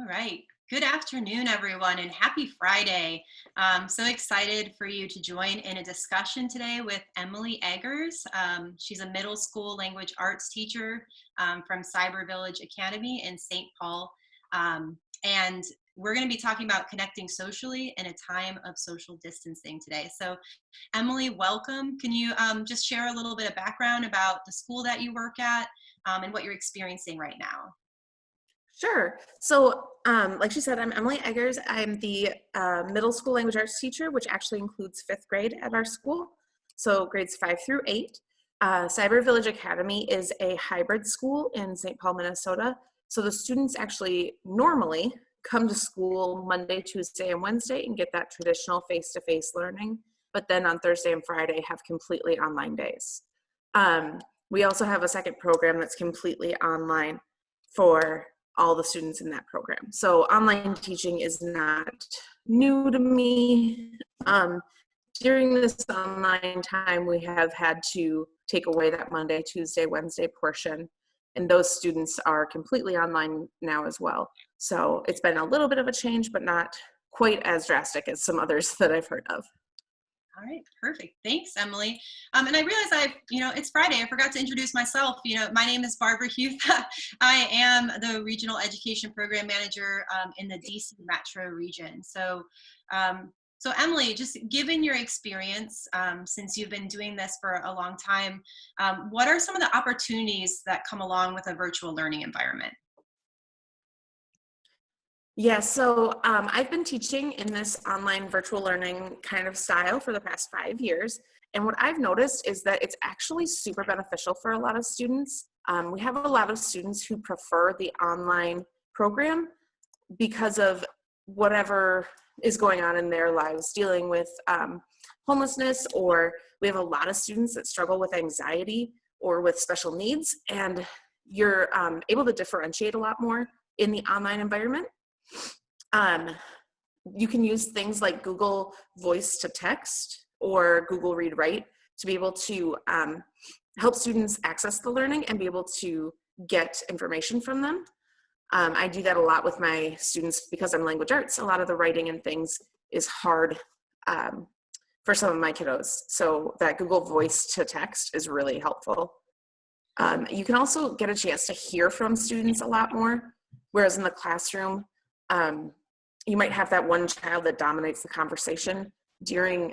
All right. Good afternoon, everyone, and happy Friday. I'm so excited for you to join in a discussion today with Emily Eggers. She's a middle school language arts teacher from Cyber Village Academy in St. Paul. And we're going to be talking about connecting socially in a time of social distancing today. So, Emily, welcome. Can you just share a little bit of background about the school that you work at and what you're experiencing right now? Sure. So, like she said, I'm Emily Eggers. I'm the middle school language arts teacher, which actually includes fifth grade at our school. So grades 5 through 8. Cyber Village Academy is a hybrid school in St. Paul, Minnesota. So the students actually normally come to school Monday, Tuesday, and Wednesday and get that traditional face-to-face learning. But then on Thursday and Friday have completely online days. We also have a second program that's completely online for all the students in that program. So online teaching is not new to me. During this online time, we have had to take away that Monday, Tuesday, Wednesday portion, and those students are completely online now as well. So it's been a little bit of a change, but not quite as drastic as some others that I've heard of. All right, perfect. Thanks, Emily. And I realize it's Friday. I forgot to introduce myself. My name is Barbara Huth. I am the Regional Education Program Manager in the DC Metro region. So Emily, just given your experience, since you've been doing this for a long time, what are some of the opportunities that come along with a virtual learning environment? Yeah, so I've been teaching in this online virtual learning kind of style for the past 5 years. And what I've noticed is that it's actually super beneficial for a lot of students. We have a lot of students who prefer the online program because of whatever is going on in their lives, dealing with homelessness, or we have a lot of students that struggle with anxiety or with special needs. And you're able to differentiate a lot more in the online environment. You can use things like Google Voice to Text or Google Read Write to be able to help students access the learning and be able to get information from them. I do that a lot with my students because I'm language arts. A lot of the writing and things is hard for some of my kiddos. So that Google Voice to Text is really helpful. You can also get a chance to hear from students a lot more, whereas in the classroom, you might have that one child that dominates the conversation. During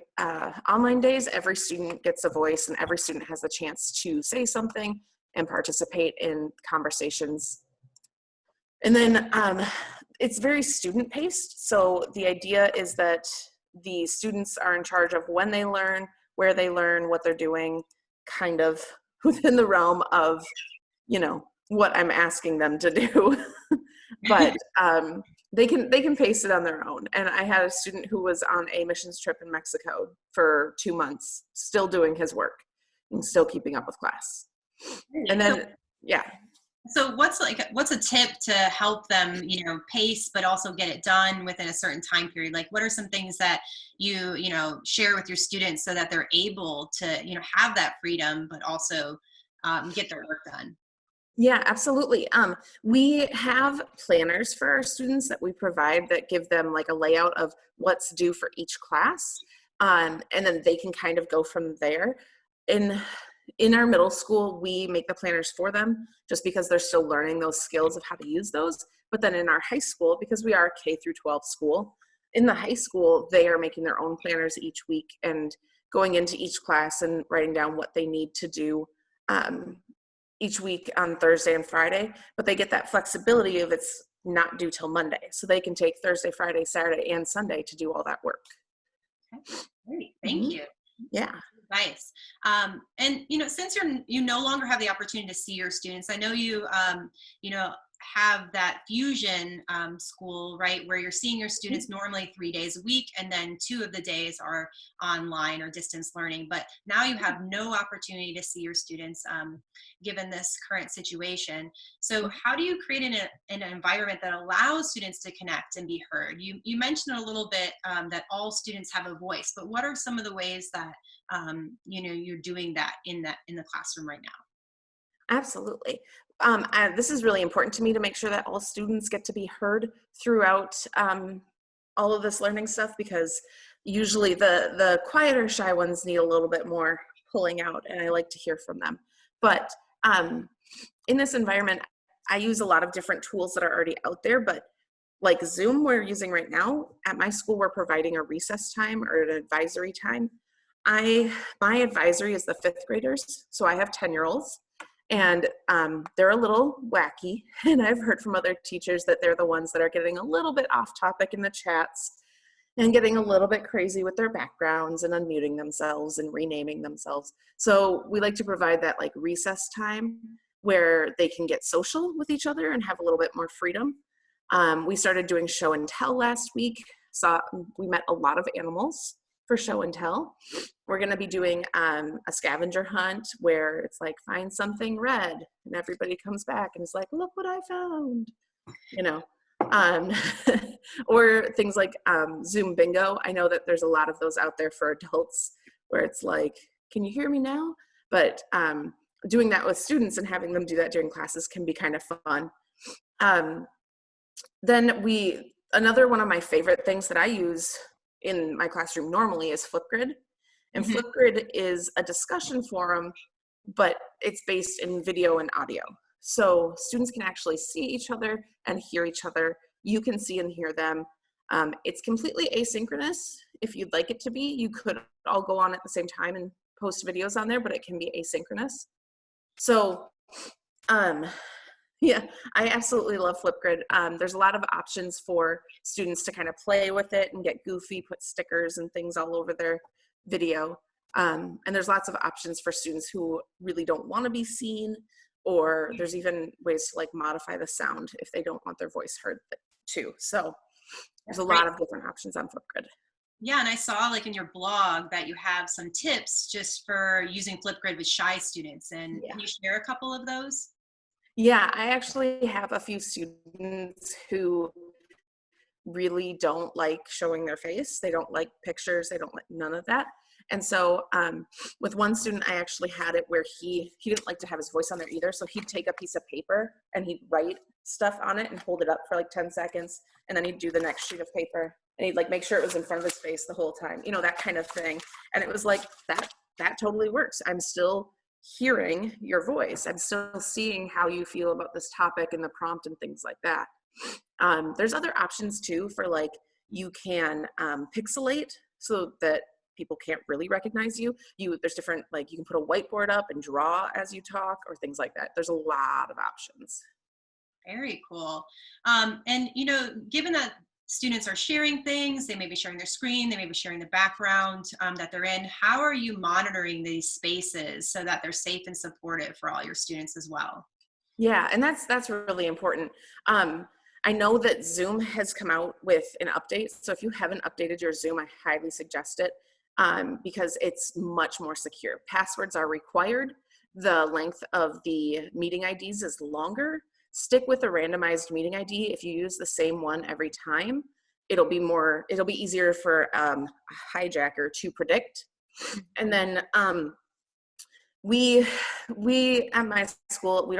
online days, every student gets a voice and every student has a chance to say something and participate in conversations. And then it's very student paced. So the idea is that the students are in charge of when they learn, where they learn, what they're doing, kind of within the realm of, what I'm asking them to do. But they can pace it on their own. And I had a student who was on a missions trip in Mexico for 2 months, still doing his work and still keeping up with class. And then, yeah. So what's a tip to help them, pace, but also get it done within a certain time period? Like, what are some things that you share with your students so that they're able to, have that freedom, but also get their work done? Yeah, absolutely. We have planners for our students that we provide that give them like a layout of what's due for each class. And then they can kind of go from there. In our middle school, we make the planners for them just because they're still learning those skills of how to use those. But then in our high school, because we are a K through 12 school, in the high school, they are making their own planners each week and going into each class and writing down what they need to do each week on Thursday and Friday, but they get that flexibility of it's not due till Monday. So they can take Thursday, Friday, Saturday, and Sunday to do all that work. Okay, great. Thank you. Yeah. Advice. And since you no longer have the opportunity to see your students, I know you have that fusion school, right, where you're seeing your students normally 3 days a week, and then 2 of the days are online or distance learning. But now you have no opportunity to see your students given this current situation. So how do you create an environment that allows students to connect and be heard? You mentioned a little bit that all students have a voice, but what are some of the ways that you're doing that in the classroom right now? Absolutely. This is really important to me to make sure that all students get to be heard throughout all of this learning stuff, because usually the quieter, shy ones need a little bit more pulling out, and I like to hear from them. But in this environment, I use a lot of different tools that are already out there, but like Zoom we're using right now, at my school we're providing a recess time or an advisory time. My advisory is the 5th graders, so I have 10-year-olds, and they're a little wacky, and I've heard from other teachers that they're the ones that are getting a little bit off topic in the chats and getting a little bit crazy with their backgrounds and unmuting themselves and renaming themselves. So we like to provide that like recess time where they can get social with each other and have a little bit more freedom. We started doing show and tell last week. So we met a lot of animals for show and tell. We're going to be doing a scavenger hunt where it's like, find something red, and everybody comes back and is like, look what I found, you know. Or things like Zoom bingo. I know that there's a lot of those out there for adults where it's like, can you hear me now? But doing that with students and having them do that during classes can be kind of fun. Then another one of my favorite things that I use in my classroom normally is Flipgrid. And Flipgrid is a discussion forum, but it's based in video and audio. So students can actually see each other and hear each other. You can see and hear them. It's completely asynchronous. If you'd like it to be, you could all go on at the same time and post videos on there, but it can be asynchronous. So yeah, I absolutely love Flipgrid. There's a lot of options for students to kind of play with it and get goofy, put stickers and things all over their video. And there's lots of options for students who really don't want to be seen, or there's even ways to like modify the sound if they don't want their voice heard too. So there's a lot of different options on Flipgrid. Yeah, and I saw like in your blog that you have some tips just for using Flipgrid with shy students. And can you share a couple of those? Yeah, I actually have a few students who really don't like showing their face. They don't like pictures. They don't like none of that. And so with one student, I actually had it where he didn't like to have his voice on there either. So he'd take a piece of paper and he'd write stuff on it and hold it up for like 10 seconds. And then he'd do the next sheet of paper and he'd like make sure it was in front of his face the whole time, you know, that kind of thing. And it was like, that totally works. I'm still hearing your voice. I'm still seeing how you feel about this topic and the prompt and things like that. There's other options too for like, you can pixelate so that people can't really recognize you. There's different, like you can put a whiteboard up and draw as you talk or things like that. There's a lot of options. Very cool. And, you know, given that students are sharing things, they may be sharing their screen, they may be sharing the background that they're in, how are you monitoring these spaces so that they're safe and supportive for all your students as well? Yeah, and that's really important. I know that Zoom has come out with an update. So if you haven't updated your Zoom, I highly suggest it because it's much more secure. Passwords are required. The length of the meeting IDs is longer. Stick with a randomized meeting ID. If you use the same one every time, it'll be easier for a hijacker to predict. And then we at my school,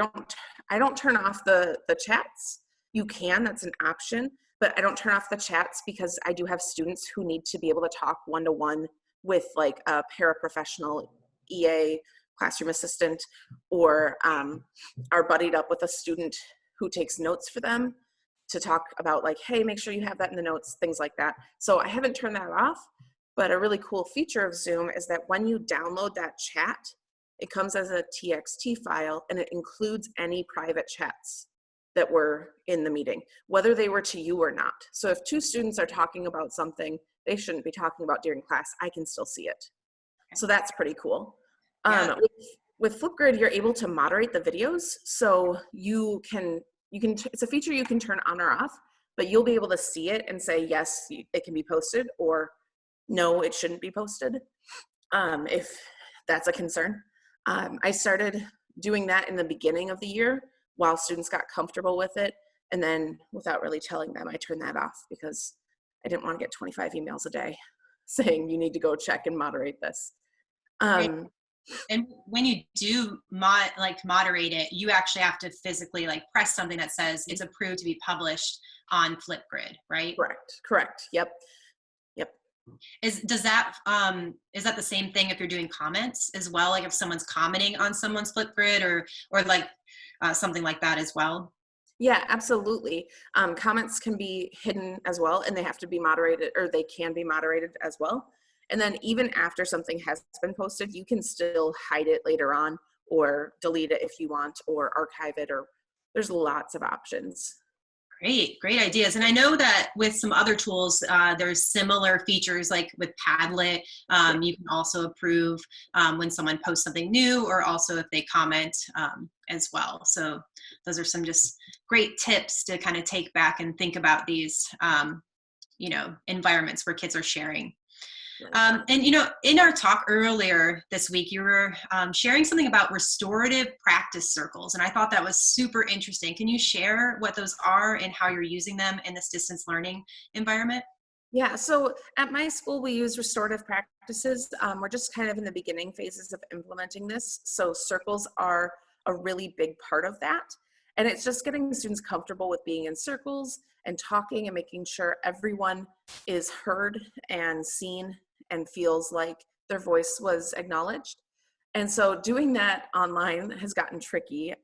I don't turn off the chats. You can, that's an option, but I don't turn off the chats because I do have students who need to be able to talk one-to-one with like a paraprofessional EA, classroom assistant, or are buddied up with a student who takes notes for them to talk about like, hey, make sure you have that in the notes, things like that. So I haven't turned that off, but a really cool feature of Zoom is that when you download that chat, it comes as a TXT file and it includes any private chats that were in the meeting, whether they were to you or not. So if two students are talking about something they shouldn't be talking about during class, I can still see it. So that's pretty cool. Yeah. With Flipgrid, you're able to moderate the videos. So you can, it's a feature you can turn on or off, but you'll be able to see it and say, yes, it can be posted, or no, it shouldn't be posted, if that's a concern. I started doing that in the beginning of the year while students got comfortable with it. And then without really telling them, I turned that off because I didn't want to get 25 emails a day saying you need to go check and moderate this. And when you do moderate it, you actually have to physically like press something that says it's approved to be published on Flipgrid, right? Correct. Yep. Is that the same thing if you're doing comments as well? Like if someone's commenting on someone's Flipgrid or like something like that as well? Yeah, absolutely. Comments can be hidden as well, and they have to be moderated, or they can be moderated as well. And then even after something has been posted, you can still hide it later on or delete it if you want, or archive it, or there's lots of options. Great ideas. And I know that with some other tools, there's similar features like with Padlet. You can also approve when someone posts something new, or also if they comment as well. So those are some just great tips to kind of take back and think about these, environments where kids are sharing. And, in our talk earlier this week, you were sharing something about restorative practice circles. And I thought that was super interesting. Can you share what those are and how you're using them in this distance learning environment? Yeah, so at my school, we use restorative practices. We're just kind of in the beginning phases of implementing this. So circles are a really big part of that. And it's just getting students comfortable with being in circles and talking and making sure everyone is heard and seen and feels like their voice was acknowledged. And so doing that online has gotten tricky.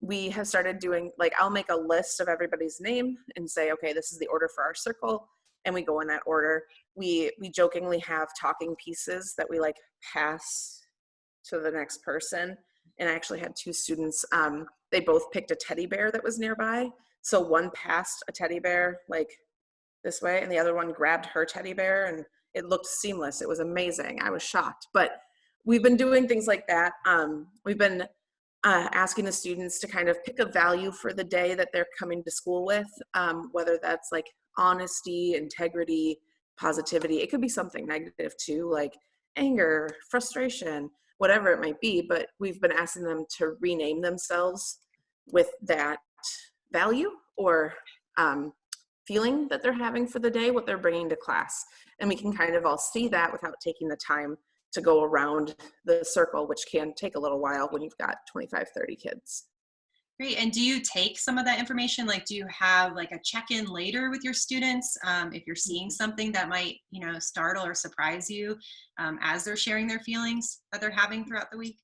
We have started doing, like, I'll make a list of everybody's name and say, okay, this is the order for our circle, and we go in that order. We jokingly have talking pieces that we like pass to the next person. And I actually had two students, they both picked a teddy bear that was nearby. So one passed a teddy bear like this way, and the other one grabbed her teddy bear, and it looked seamless. It was amazing. I was shocked. But we've been doing things like that. We've been asking the students to kind of pick a value for the day that they're coming to school with, whether that's like honesty, integrity, positivity. It could be something negative too, like anger, frustration, whatever it might be. But we've been asking them to rename themselves with that value or feeling that they're having for the day, what they're bringing to class. And we can kind of all see that without taking the time to go around the circle, which can take a little while when you've got 25, 30 kids. Great. And do you take some of that information? Like, do you have like a check-in later with your students if you're seeing something that might, startle or surprise you as they're sharing their feelings that they're having throughout the week?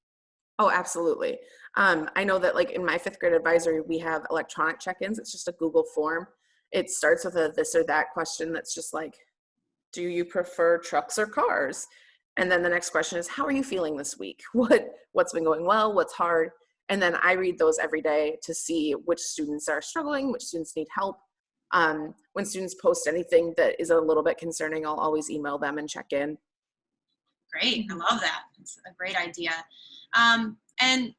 Oh, absolutely. I know that like in my 5th grade advisory, we have electronic check-ins. It's just a Google form. It starts with a this or that question that's just like, do you prefer trucks or cars? And then the next question is, how are you feeling this week? What's been going well? What's hard? And then I read those every day to see which students are struggling, which students need help. When students post anything that is a little bit concerning, I'll always email them and check in. Great. I love that. It's a great idea. And,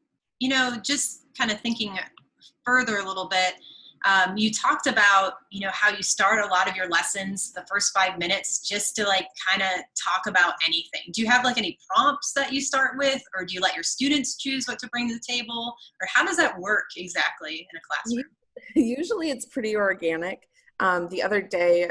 just kind of thinking further a little bit, you talked about, how you start a lot of your lessons the first 5 minutes just to like kind of talk about anything. Do you have like any prompts that you start with, or do you let your students choose what to bring to the table, or how does that work exactly in a classroom? Usually it's pretty organic. The other day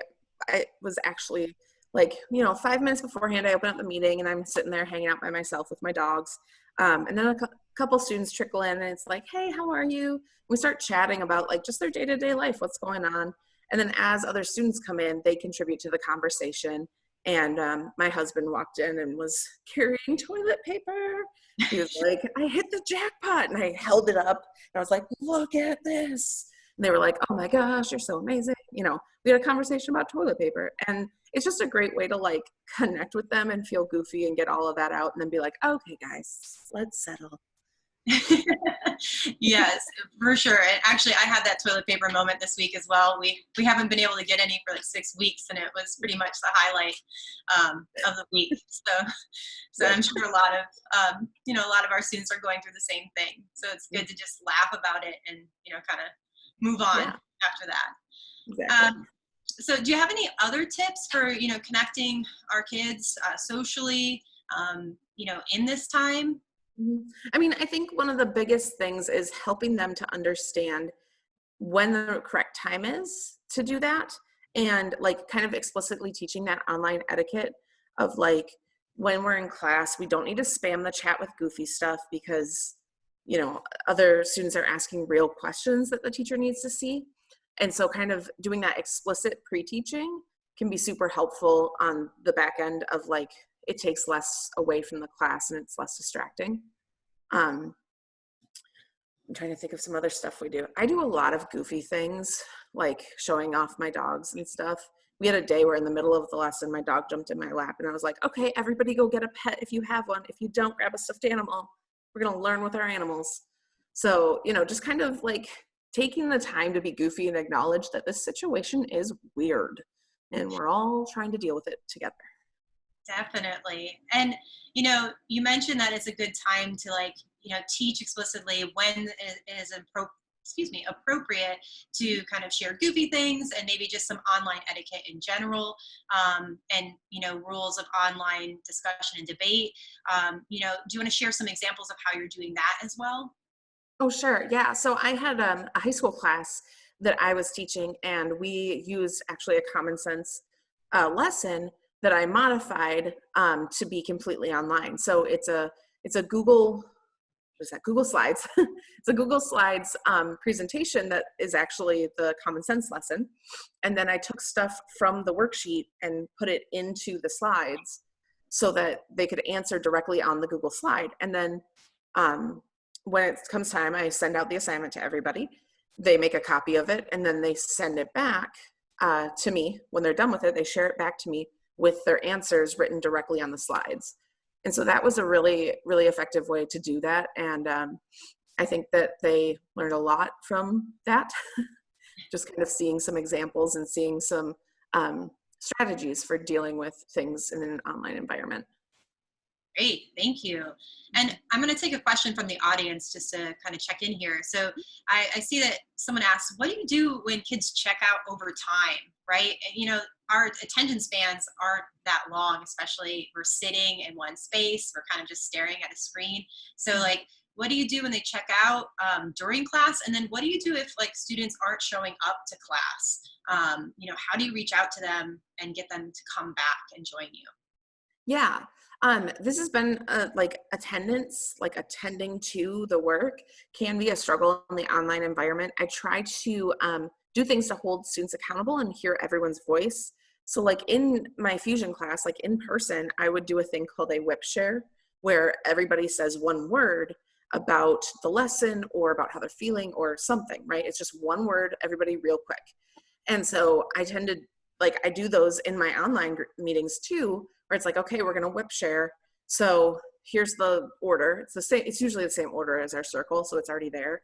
I was actually like, 5 minutes beforehand, I open up the meeting and I'm sitting there hanging out by myself with my dogs. And then a couple students trickle in and it's like, hey, how are you? We start chatting about like just their day-to-day life, what's going on. And then as other students come in, they contribute to the conversation. And my husband walked in and was carrying toilet paper. He was like, I hit the jackpot. And I held it up and I was like, look at this. And they were like, oh my gosh, you're so amazing. We had a conversation about toilet paper. And it's just a great way to like connect with them and feel goofy and get all of that out and then be like, okay, guys, let's settle. Yes, for sure. And actually, I had that toilet paper moment this week as well. We haven't been able to get any for like 6 weeks, and it was pretty much the highlight of the week. So I'm sure a lot of our students are going through the same thing. So it's good to just laugh about it and kind of move on after that. Exactly. So do you have any other tips for connecting our kids socially in this time? I mean, I think one of the biggest things is helping them to understand when the correct time is to do that, and like kind of explicitly teaching that online etiquette of like, when we're in class, we don't need to spam the chat with goofy stuff because, you know, other students are asking real questions that the teacher needs to see. And so kind of doing that explicit pre-teaching can be super helpful on the back end of like, it takes less away from the class and it's less distracting. I'm trying to think of some other stuff we do. I do a lot of goofy things, like showing off my dogs and stuff. We had a day where in the middle of the lesson, my dog jumped in my lap and I was like, okay, everybody go get a pet if you have one. If you don't, grab a stuffed animal. We're gonna learn with our animals. So, you know, just kind of like taking the time to be goofy and acknowledge that this situation is weird and we're all trying to deal with it together. Definitely. And, you know, you mentioned that it's a good time to like, you know, teach explicitly when it is appropriate to kind of share goofy things and maybe just some online etiquette in general, and, you know, rules of online discussion and debate. You know, do you want to share some examples of how you're doing that as well? Oh, sure. Yeah. So I had a high school class that I was teaching, and we used actually a common sense lesson that I modified to be completely online. So it's a Google, what is that? Google Slides. It's a Google Slides presentation that is actually the common sense lesson. And then I took stuff from the worksheet and put it into the slides so that they could answer directly on the Google slide. And then when it comes time, I send out the assignment to everybody. They make a copy of it, and then they send it back to me. When they're done with it, they share it back to me with their answers written directly on the slides. And so that was a really, really effective way to do that. And I think that they learned a lot from that, just kind of seeing some examples and seeing some strategies for dealing with things in an online environment. Great, thank you. And I'm going to take a question from the audience just to kind of check in here. So I see that someone asked, what do you do when kids check out over time, right? And, you know, our attention spans aren't that long, especially we're sitting in one space, we're kind of just staring at a screen. So like, what do you do when they check out during class? And then what do you do if like students aren't showing up to class? You know, how do you reach out to them and get them to come back and join you? Yeah. This has been like attendance, like attending to the work can be a struggle in the online environment. I try to do things to hold students accountable and hear everyone's voice. So like in my fusion class, like in person, I would do a thing called a whip share where everybody says one word about the lesson or about how they're feeling or something, right? It's just one word, everybody real quick. And so I tend to like, I do those in my online meetings too, where it's like, okay, we're going to whip share. So here's the order. It's the same. It's usually the same order as our circle. So it's already there.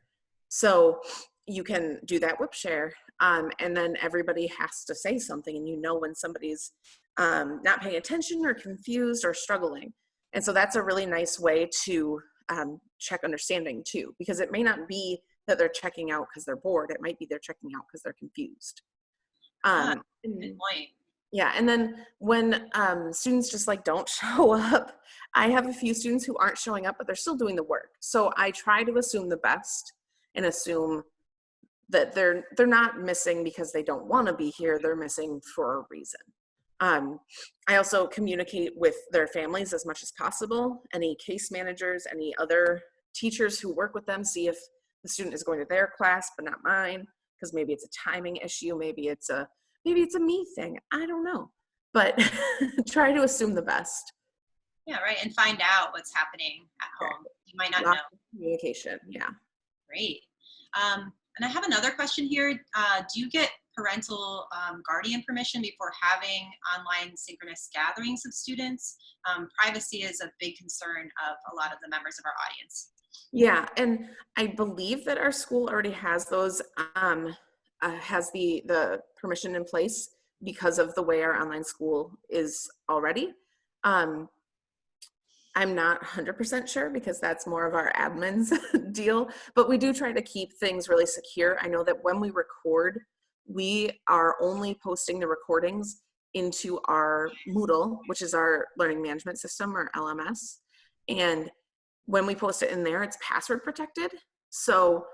So you can do that whip share. And then everybody has to say something, and you know when somebody's not paying attention or confused or struggling. And so that's a really nice way to check understanding too, because it may not be that they're checking out because they're bored. It might be they're checking out because they're confused. Good point. Yeah, and then when students just like don't show up, I have a few students who aren't showing up, but they're still doing the work. So I try to assume the best and assume that they're not missing because they don't want to be here. They're missing for a reason. I also communicate with their families as much as possible. Any case managers, any other teachers who work with them, see if the student is going to their class but not mine, because maybe it's a timing issue, maybe it's a me thing, I don't know, but try to assume the best. Yeah, right. And find out what's happening at home. You might not know. Communication, yeah. Great. And I have another question here. Do you get parental guardian permission before having online synchronous gatherings of students? Privacy is a big concern of a lot of the members of our audience. Yeah, and I believe that our school already has those, has the permission in place because of the way our online school is already. I'm not 100% sure because that's more of our admin's deal, but we do try to keep things really secure. I know that when we record, we are only posting the recordings into our Moodle, which is our learning management system, or LMS. And when we post it in there, it's password protected. So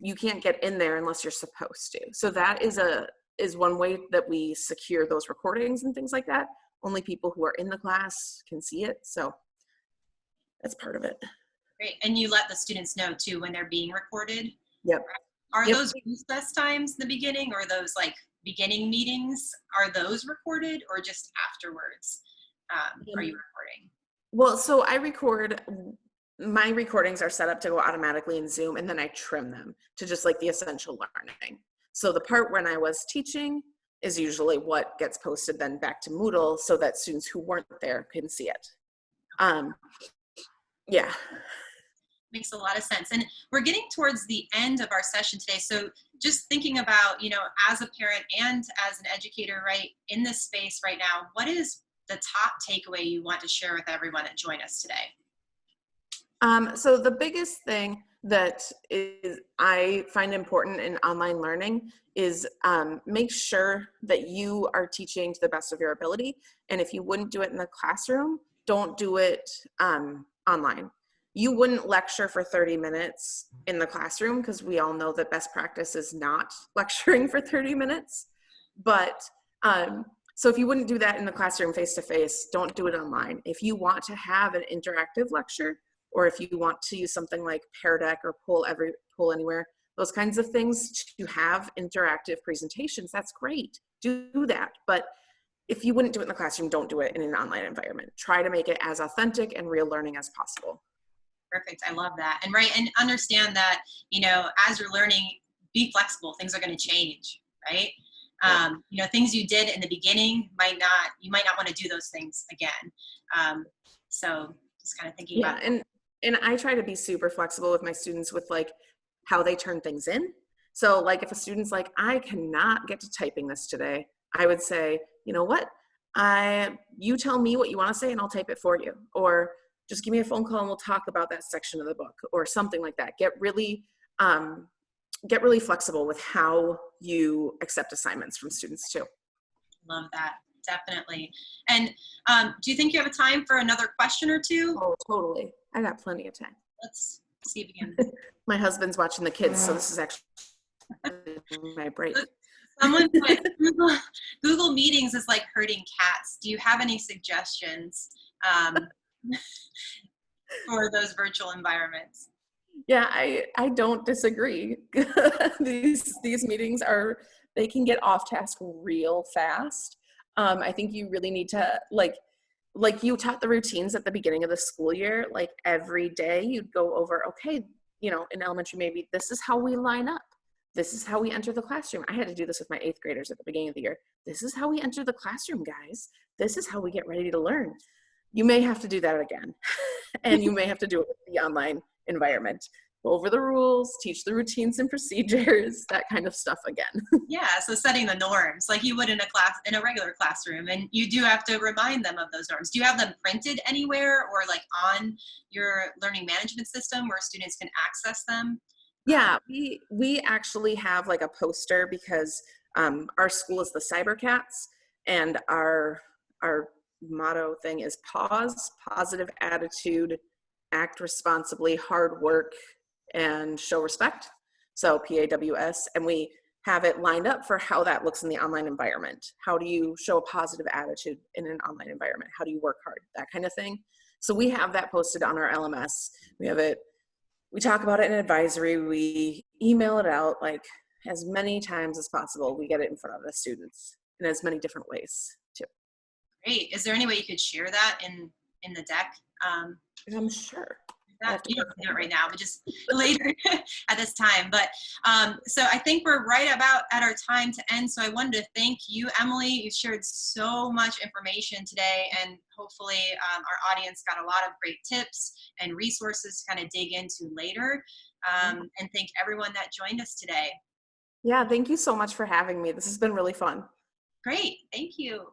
you can't get in there unless you're supposed to. So that is one way that we secure those recordings and things like that. only people who are in the class can see it. So that's part of it. Great. And you let the students know too when they're being recorded? Yep. Are Yep. those recess times in the beginning, or those like beginning meetings, are those recorded, or just afterwards are you recording? Well, so I record, my recordings are set up to go automatically in Zoom, and then I trim them to just like the essential learning. So the part when I was teaching is usually what gets posted then back to Moodle so that students who weren't there can see it. Yeah. Makes a lot of sense. And we're getting towards the end of our session today. So just thinking about, you know, as a parent and as an educator, right, in this space right now, what is the top takeaway you want to share with everyone that joined us today? So the biggest thing that is I find important in online learning is make sure that you are teaching to the best of your ability. And if you wouldn't do it in the classroom, don't do it online. You wouldn't lecture for 30 minutes in the classroom, because we all know that best practice is not lecturing for 30 minutes. But so if you wouldn't do that in the classroom face-to-face, don't do it online. If you want to have an interactive lecture, or if you want to use something like Pear Deck or Poll Anywhere, those kinds of things to have interactive presentations, that's great. Do that. But if you wouldn't do it in the classroom, don't do it in an online environment. Try to make it as authentic and real learning as possible. Perfect. I love that. And right, and understand that, you know, as you're learning, be flexible. Things are going to change, right? You know, things you did in the beginning you might not want to do those things again. So just kind of thinking about. And I try to be super flexible with my students with like how they turn things in. So like if a student's like, I cannot get to typing this today, I would say, you know what? You tell me what you want to say and I'll type it for you. Or just give me a phone call and we'll talk about that section of the book, or something like that. Get really flexible with how you accept assignments from students too. Love that. Definitely. And do you think you have a time for another question or two? Oh, totally. I got plenty of time. Let's see if we can. My husband's watching the kids, so this is actually my break. Someone put Google Meetings is like herding cats. Do you have any suggestions for those virtual environments? Yeah, I don't disagree. These meetings they can get off task real fast. I think you really need to like you taught the routines at the beginning of the school year, like every day you'd go over, okay, you know, in elementary, maybe this is how we line up. This is how we enter the classroom. I had to do this with my 8th graders at the beginning of the year. This is how we enter the classroom, guys. This is how we get ready to learn. You may have to do that again. And you may have to do it with the online environment. Go over the rules, teach the routines and procedures, that kind of stuff again. Yeah, so setting the norms like you would in a regular classroom, and you do have to remind them of those norms. Do you have them printed anywhere or like on your learning management system where students can access them? Yeah, we actually have like a poster, because our school is the Cyber Cats, and our motto thing is pause, positive attitude, act responsibly, hard work, and show respect. So PAWS, and we have it lined up for how that looks in the online environment. How do you show a positive attitude in an online environment? How do you work hard? That kind of thing. So we have that posted on our LMS. We have it, we talk about it in advisory, we email it out like as many times as possible. We get it in front of the students in as many different ways too. Great. Is there any way you could share that in the deck? I'm sure. You don't do it right now, but just later at this time. But so I think we're right about at our time to end. So I wanted to thank you, Emily. You shared so much information today, and hopefully our audience got a lot of great tips and resources to kind of dig into later. And thank everyone that joined us today. Yeah, thank you so much for having me. This has been really fun. Great. Thank you.